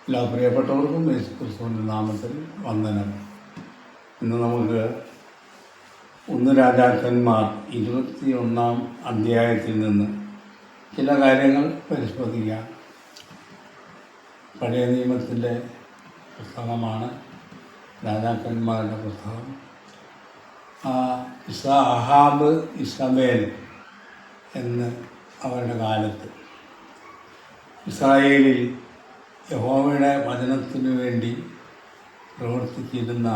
എല്ലാ പ്രിയപ്പെട്ടവർക്കും യേശുക്രിസ്തുവിൻ്റെ നാമത്തിൽ വന്ദനം. ഇന്ന് നമുക്ക് 1 രാജാക്കന്മാർ 21 അധ്യായത്തിൽ നിന്ന് ചില കാര്യങ്ങൾ പരിശോധിക്കാം. പഴയ നിയമത്തിൻ്റെ പുസ്തകമാണ് രാജാക്കന്മാരുടെ പുസ്തകം. അഹാബ് ഇസബേൽ എന്ന് അവരുടെ കാലത്ത് ഇസ്രായേലിൽ യഹോവയുടെ വചനത്തിനു വേണ്ടി പ്രവർത്തിച്ചിരുന്ന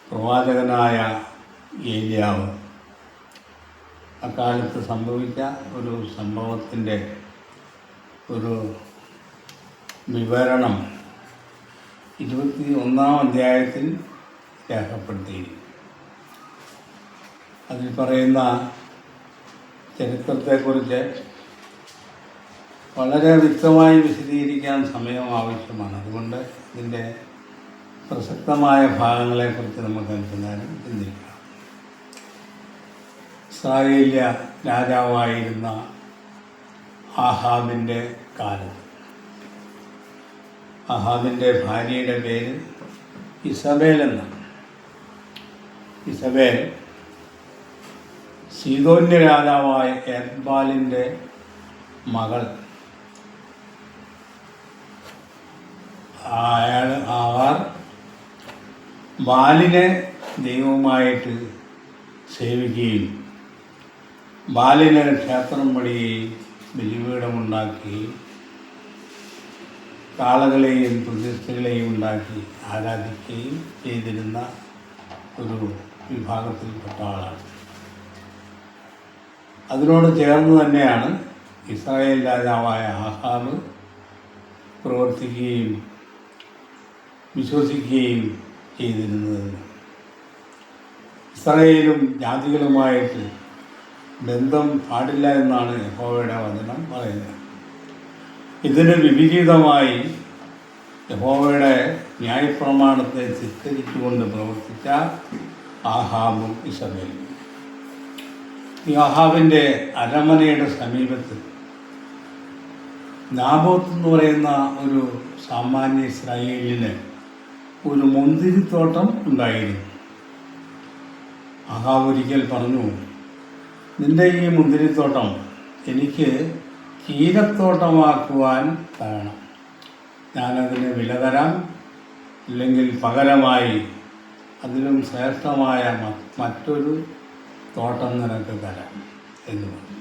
പ്രവാചകനായ ഏലിയാവ് അക്കാലത്ത് സംഭവിച്ച ഒരു സംഭവത്തിൻ്റെ ഒരു വിവരണം 21 അധ്യായത്തിൽ രേഖപ്പെടുത്തിയിരിക്കും. അതിൽ പറയുന്ന ചരിത്രത്തെക്കുറിച്ച് വളരെ വ്യക്തമായി വിശദീകരിക്കാൻ സമയം ആവശ്യമാണ്. അതുകൊണ്ട് ഇതിൻ്റെ പ്രസക്തമായ ഭാഗങ്ങളെക്കുറിച്ച് നമുക്ക് അല്പനേരം ചിന്തിക്കാം. ഇസ്രായേല്യ രാജാവായിരുന്ന ആഹാബിൻ്റെ കാലത്ത് ആഹാബിൻ്റെ ഭാര്യയുടെ പേര് ഇസബേൽ എന്നാണ്. ഇസബേൽ സീദോന്യ രാജാവായ എർബാലിൻ്റെ മകൾ. അവർ ബാലിനെ ദൈവമായിട്ട് സേവിക്കുകയും ബാലിന് ക്ഷേത്രം പണിയുകയും ബലിപീഠമുണ്ടാക്കുകയും കാളകളെയും പ്രതിഷ്ഠകളെയും ഉണ്ടാക്കി ആരാധിക്കുകയും ചെയ്തിരുന്ന ഒരു വിഭാഗത്തിൽപ്പെട്ട ആളാണ്. അതിനോട് ചേർന്ന് തന്നെയാണ് ഇസ്രായേൽ രാജാവായ ആഹാബ് പ്രവർത്തിക്കുകയും വിശ്വസിക്കുകയും ചെയ്തിരുന്നത്. ഇസ്രായേലും ജാതികളുമായിട്ട് ബന്ധം പാടില്ല എന്നാണ് യഹോവയുടെ വചനം പറയുന്നത്. ഇതിന് വിപരീതമായി യഹോവയുടെ ന്യായപ്രമാണത്തെ ധിക്കരിച്ചുകൊണ്ട് പ്രവർത്തിച്ച ആഹാബും ഇസബേലും. ഈ ആഹാബിൻ്റെ അരമനയുടെ സമീപത്ത് നാബോത്ത് എന്ന് പറയുന്ന ഒരു സാമാന്യ ഇസ്രായേലിന് ഒരു മുന്തിരിത്തോട്ടം ഉണ്ടായിരുന്നു. ആഹാബ് ഒരിക്കൽ പറഞ്ഞു, നിൻ്റെ ഈ മുന്തിരിത്തോട്ടം എനിക്ക് ചീരത്തോട്ടമാക്കുവാൻ തരണം. ഞാനതിന് വില തരാം, അല്ലെങ്കിൽ പകരമായി അതിലും ശ്രേഷ്ഠമായ മറ്റൊരു തോട്ടം നിനക്ക് തരാം എന്ന് പറഞ്ഞു.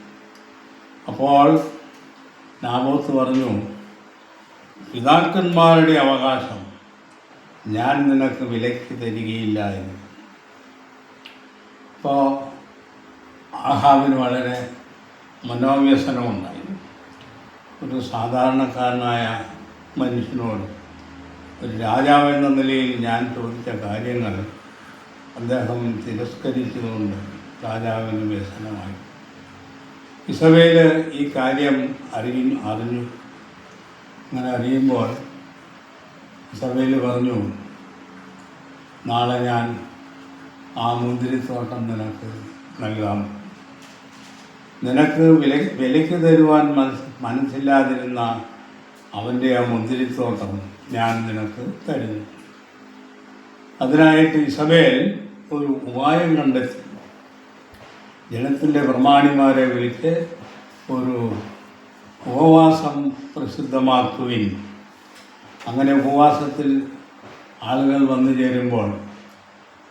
അപ്പോൾ നാബോത്ത് പറഞ്ഞു, പിതാക്കന്മാരുടെ അവകാശം ഞാൻ നിനക്ക് വിലയ്ക്ക് തരികയില്ല എന്ന്. അപ്പോൾ ആഹാബിന് വളരെ മനോവ്യസനമുണ്ടായിരുന്നു. ഒരു സാധാരണക്കാരനായ മനുഷ്യനോട് ഒരു രാജാവ് എന്ന നിലയിൽ ഞാൻ ചോദിച്ച കാര്യങ്ങൾ അദ്ദേഹം തിരസ്കരിച്ചതുകൊണ്ട് രാജാവിന് വ്യസനമായി. ഇസബേൽ ഈ കാര്യം അറിഞ്ഞു. അങ്ങനെ അറിയുമ്പോൾ ഇസബേൽ പറഞ്ഞു, നാളെ ഞാൻ ആ മുന്തിരിത്തോട്ടം നിനക്ക് നൽകാം. നിനക്ക് വിലയ്ക്ക് തരുവാൻ മനസ്സില്ലാതിരുന്ന അവൻ്റെ ആ മുന്തിരിത്തോട്ടം ഞാൻ നിനക്ക് തരുന്നു. അതിനായിട്ട് ഇസബേൽ ഒരു ഉപായം കണ്ടെത്തി. ജനത്തിൻ്റെ പ്രമാണിമാരെ വിളിച്ച് ഒരു ഉപവാസം പ്രസിദ്ധമാക്കുവിൻ. അങ്ങനെ ഉപവാസത്തിൽ ആളുകൾ വന്നു ചേരുമ്പോൾ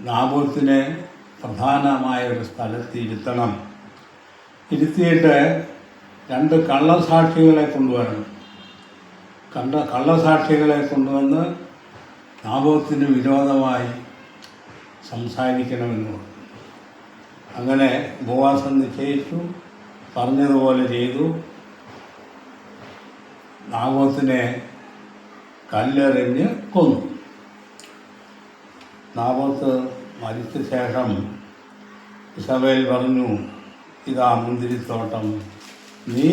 നാബോത്തിനെ പ്രധാനമായ ഒരു സ്ഥലത്ത് ഇരുത്തണം. ഇരുത്തിയിട്ട് 2 കള്ളസാക്ഷികളെ കൊണ്ടുവരണം. കള്ളസാക്ഷികളെ കൊണ്ടുവന്ന് നാബോത്തിന് വിരോധമായി സംസാരിക്കണമെന്ന് പറഞ്ഞു. അങ്ങനെ ഉപവാസം നിശ്ചയിച്ചു. പറഞ്ഞതുപോലെ ചെയ്തു. നാബോത്തിനെ കല്ലെറിഞ്ഞ് കൊന്നു. നാബോത്ത് മരിച്ച ശേഷം ഇസബേൽ പറഞ്ഞു, ഇതാ മുന്തിരിത്തോട്ടം, നീ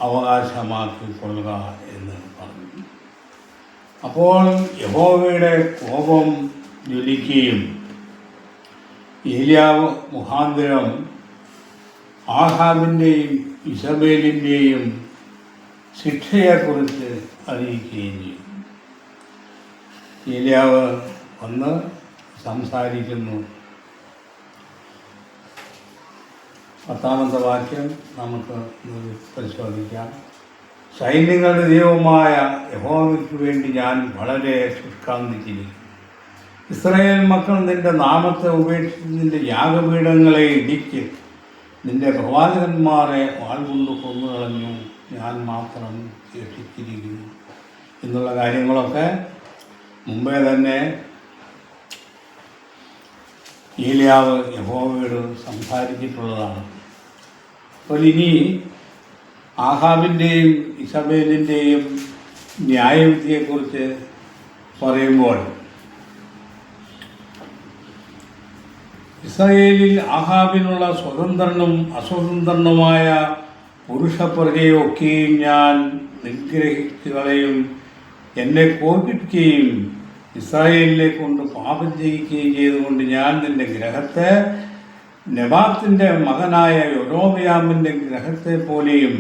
അവകാശമാക്കിക്കൊള്ളുക എന്ന് പറഞ്ഞു. അപ്പോൾ യഹോവയുടെ കോപം ജ്വലിക്കുകയും ഏലിയാവ് മുഖാന്തരം ആഹാബിൻ്റെയും ഇസബേലിൻ്റെയും ശിക്ഷയെക്കുറിച്ച് അറിയിക്കുകയും ചെയ്യും. ഏലിയാവ് വന്ന് സംസാരിക്കുന്നു. 10-ാമത്തെ വാക്യം നമുക്ക് പരിശോധിക്കാം. സൈന്യങ്ങളുടെ ദൈവമായ യഹോവയ്ക്ക് വേണ്ടി ഞാൻ വളരെ ശുഷ്കാന്തിച്ചിരിക്കുന്നു. ഇസ്രായേൽ മക്കൾ നിന്റെ നാമത്തെ ഉപേക്ഷിച്ച് നിന്റെ യാഗപീഠങ്ങളെ ഇടിച്ച് നിന്റെ പ്രവാചകന്മാരെ വാൾകൊണ്ട് കൊന്നുകളഞ്ഞു. ഞാൻ മാത്രം ശേഷിച്ചിരിക്കുന്നു എന്നുള്ള കാര്യങ്ങളൊക്കെ മുമ്പേ തന്നെ ഏലിയാവ് യഹോവയോട് സംസാരിച്ചിട്ടുള്ളതാണ്. അപ്പോൾ ഇനി ആഹാബിൻ്റെയും ഇസബേലിൻ്റെയും ന്യായവിധിയെക്കുറിച്ച് പറയുമ്പോൾ ഇസ്രായേലിൽ ആഹാബിനുള്ള സ്വതന്ത്രനും അസ്വതന്ത്രനുമായ പുരുഷപ്രജയൊക്കെയും ഞാൻ നിഗ്രഹിക്കുകയും എന്നെ കോപിക്കുകയും ഇസ്രായേലിനെ കൊണ്ട് പാപം ചെയ്യിക്കുകയും ചെയ്തുകൊണ്ട് ഞാൻ നിന്റെ ഗ്രഹത്തെ നെബാത്തിൻ്റെ മകനായ യൊരോബയാമിൻ്റെ ഗ്രഹത്തെ പോലെയും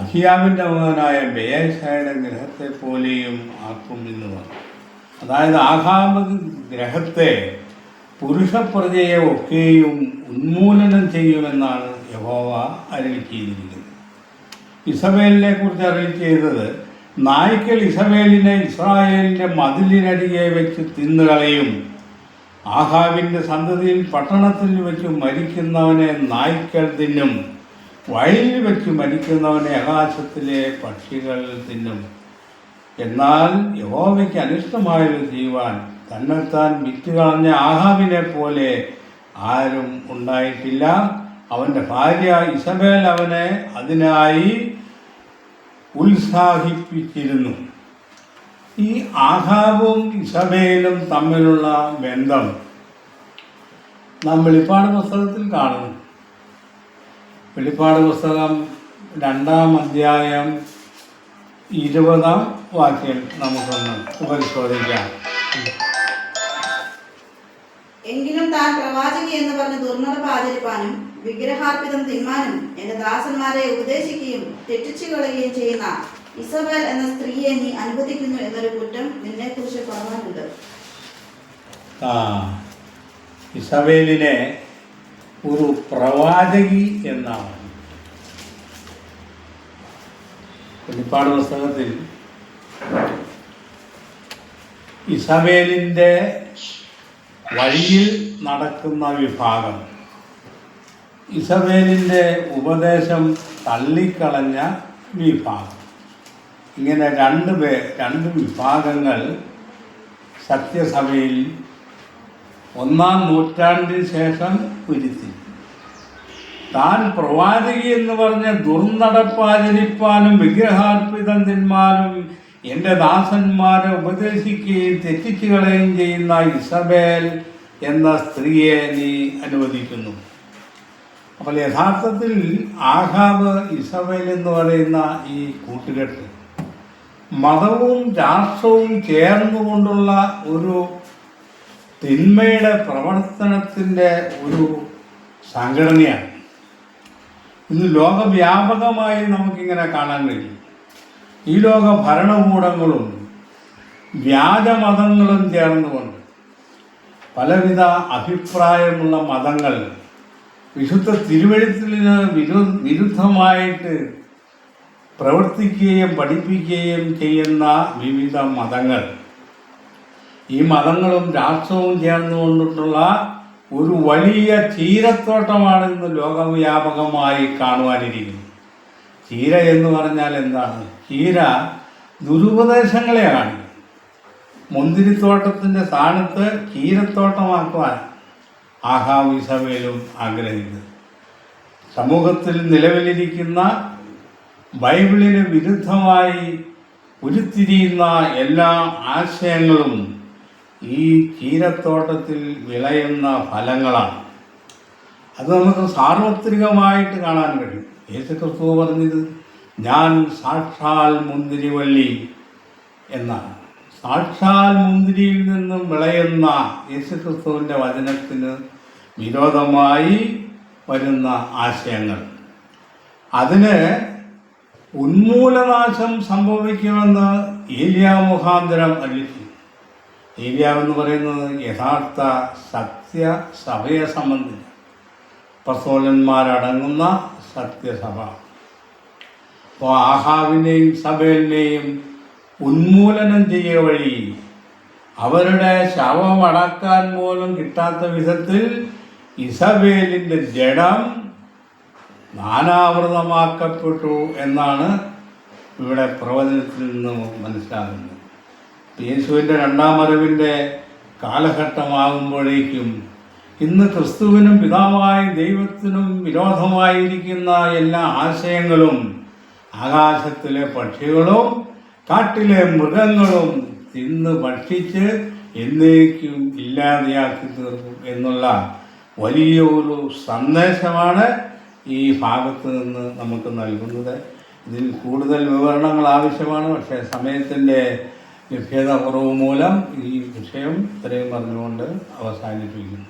അഹിയാവിൻ്റെ മകനായ ബെയാശയുടെ ഗ്രഹത്തെ പോലെയും ആക്കും എന്ന് പറഞ്ഞു. അതായത് ആഹാബ് ഗ്രഹത്തെ പുരുഷപ്രജയെ ഒക്കെയും ഉന്മൂലനം ചെയ്യുമെന്നാണ് യഹോവ അരുളി ചെയ്തിരിക്കുന്നത്. ഇസബേലിനെ കുറിച്ച് അരുളി ചെയ്തത്, നായ്ക്കൾ ഇസബേലിനെ ഇസ്രായേലിൻ്റെ മതിലിനരികെ വെച്ച് തിന്നുകളയും. ആഹാബിൻ്റെ സന്തതിയിൽ പട്ടണത്തിൽ വെച്ച് മരിക്കുന്നവനെ നായ്ക്കൾ തിന്നും. വയലിൽ വെച്ച് മരിക്കുന്നവനെ ആകാശത്തിലെ പക്ഷികൾ തിന്നും. എന്നാൽ യഹോവയ്ക്ക് അനിഷ്ടമായത് ചെയ്യുവാൻ തന്നെത്താൻ വിറ്റുകളഞ്ഞ ആഹാബിനെ പോലെ ആരും ഉണ്ടായിട്ടില്ല. അവൻ്റെ ഭാര്യ ഇസബേൽ അവനെ അതിനായി ഉത്സാഹിപ്പിച്ചിരുന്നു. ഈ ആഹാബും ഇസബേലും തമ്മിലുള്ള ബന്ധം നാം വെളിപ്പാട് പുസ്തകത്തിൽ കാണുന്നു. വെളിപ്പാട് പുസ്തകം 2-ാം അധ്യായം 20-ാം വാക്യം നമുക്കൊന്ന് പരിശോധിക്കാം. എങ്കിലും താൻ പ്രവാചകി എന്ന് പറഞ്ഞ് ദുർനടപ്പ് ആചരിപ്പാനും വിഗ്രഹാർപ്പിതം തിന്മാനും എന്റെ ദാസന്മാരെ ഉപദേശിക്കുകയും തെറ്റിച്ചു കളയുകയും ചെയ്യുന്ന ഇസബേൽ എന്ന സ്ത്രീയെ നീ അനുവദിക്കുന്നു എന്നൊരു കുറ്റം നിന്നെ കുറിച്ച് പറയാനുണ്ട്. ഇസബേലിനെ ഒരു പ്രവാചകി എന്നാണ് വെളിപ്പാട് പുസ്തകത്തിൽ ഇസബേലിൻ്റെ വഴിയിൽ നടക്കുന്ന വിഭാഗം, ഇസബേലിൻ്റെ ഉപദേശം തള്ളിക്കളഞ്ഞ വിഭാഗം, ഇങ്ങനെ രണ്ട് വിഭാഗങ്ങൾ സത്യസഭയിൽ 1-ാം നൂറ്റാണ്ടിന് ശേഷം ഉരുത്തി. താൻ പ്രവാചകി എന്ന് പറഞ്ഞ് ദുർനടപ്പാചരിപ്പാനും വിഗ്രഹാർപ്പിതം തിന്മാനും എൻ്റെ ദാസന്മാരെ ഉപദേശിക്കുകയും തെറ്റിച്ചു കളയുകയും ചെയ്യുന്ന ഇസബേൽ എന്ന സ്ത്രീയെ നീ അനുവദിക്കുന്നു. അപ്പോൾ യഥാർത്ഥത്തിൽ ആഹാബ് ഇസബേൽ എന്ന് പറയുന്ന ഈ കൂട്ടുകെട്ട് മതവും രാഷ്ട്രവും ചേർന്നുകൊണ്ടുള്ള ഒരു തിന്മയുടെ പ്രവർത്തനത്തിൻ്റെ ഒരു സംഘടനയാണ്. ഇന്ന് ലോകവ്യാപകമായി നമുക്കിങ്ങനെ കാണാൻ കഴിയും. ഈ ലോക ഭരണകൂടങ്ങളും വ്യാജമതങ്ങളും ചേർന്നുകൊണ്ട് പലവിധ അഭിപ്രായമുള്ള മതങ്ങൾ വിശുദ്ധ തിരുവെഴുത്തിന് വിരുദ്ധമായിട്ട് പ്രവർത്തിക്കുകയും പഠിപ്പിക്കുകയും ചെയ്യുന്ന വിവിധ മതങ്ങൾ, ഈ മതങ്ങളും രാഷ്ട്രവും ചേർന്നുകൊണ്ടിട്ടുള്ള ഒരു വലിയ ചീരത്തോട്ടമാണ് ഇന്ന് ലോകവ്യാപകമായി കാണുവാനിരിക്കുന്നത്. ചീര എന്ന് പറഞ്ഞാൽ എന്താണ്? ചീര ദുരുപദേശങ്ങളെ കാണിക്കും. മുന്തിരിത്തോട്ടത്തിൻ്റെ സ്ഥാനത്ത് ചീരത്തോട്ടമാക്കുവാൻ ആഹാബ് ഇസബേലും ആഗ്രഹിക്കുന്നത്. സമൂഹത്തിൽ നിലവിലിരിക്കുന്ന ബൈബിളിന് വിരുദ്ധമായി ഉരുത്തിരിയുന്ന എല്ലാ ആശയങ്ങളും ഈ ചീരത്തോട്ടത്തിൽ വിളയുന്ന ഫലങ്ങളാണ്. അത് നമുക്ക് സാർവത്രികമായിട്ട് കാണാൻ കഴിയും. യേശുക്രിസ്തു പറഞ്ഞത്, ഞാൻ സാക്ഷാൽ മുന്തിരിവള്ളി എന്നാണ്. സാക്ഷാൽ മുന്തിരിയിൽ നിന്നും വിളയുന്ന യേശുക്രിസ്തുവിൻ്റെ വചനത്തിന് വിരോധമായി വരുന്ന ആശയങ്ങൾ, അതിന് ഉന്മൂലനാശം സംഭവിക്കുമെന്ന് ഏലിയാ മുഖാന്തരം അറിയിച്ചു. ഏലിയാവെന്ന് പറയുന്നത് യഥാർത്ഥ സത്യസഭയെ സംബന്ധിച്ച് അപ്പോസ്തലന്മാരടങ്ങുന്ന സത്യസഭ. അപ്പോൾ ആഹാബിനെയും സബേലിനെയും ഉന്മൂലനം ചെയ്യുക വഴി അവരുടെ ശവം അടക്കാൻ പോലും കിട്ടാത്ത വിധത്തിൽ ഇസബേലിൻ്റെ ജഡം നാനാവൃതമാക്കപ്പെട്ടു എന്നാണ് ഇവിടെ പ്രവചനത്തിൽ നിന്ന് മനസ്സിലാകുന്നത്. യേശുവിൻ്റെ രണ്ടാം വരവിൻ്റെ കാലഘട്ടമാകുമ്പോഴേക്കും ഇന്ന് ക്രിസ്തുവിനും പിതാവായ ദൈവത്തിനും വിരോധമായിരിക്കുന്ന എല്ലാ ആശയങ്ങളും ആകാശത്തിലെ പക്ഷികളും കാട്ടിലെ മൃഗങ്ങളും തിന്ന് ഭക്ഷിച്ച് എന്നേക്കും ഇല്ലാതെയാക്കി തീർക്കും എന്നുള്ള വലിയൊരു സന്ദേശമാണ് ഈ ഭാഗത്ത് നിന്ന് നമുക്ക് നൽകുന്നത്. ഇതിൽ കൂടുതൽ വിവരണങ്ങൾ ആവശ്യമാണ്, പക്ഷേ സമയത്തിൻ്റെ ലഭ്യത കുറവ് മൂലം ഈ വിഷയം ഇത്രയും പറഞ്ഞുകൊണ്ട് അവസാനിപ്പിക്കുന്നു.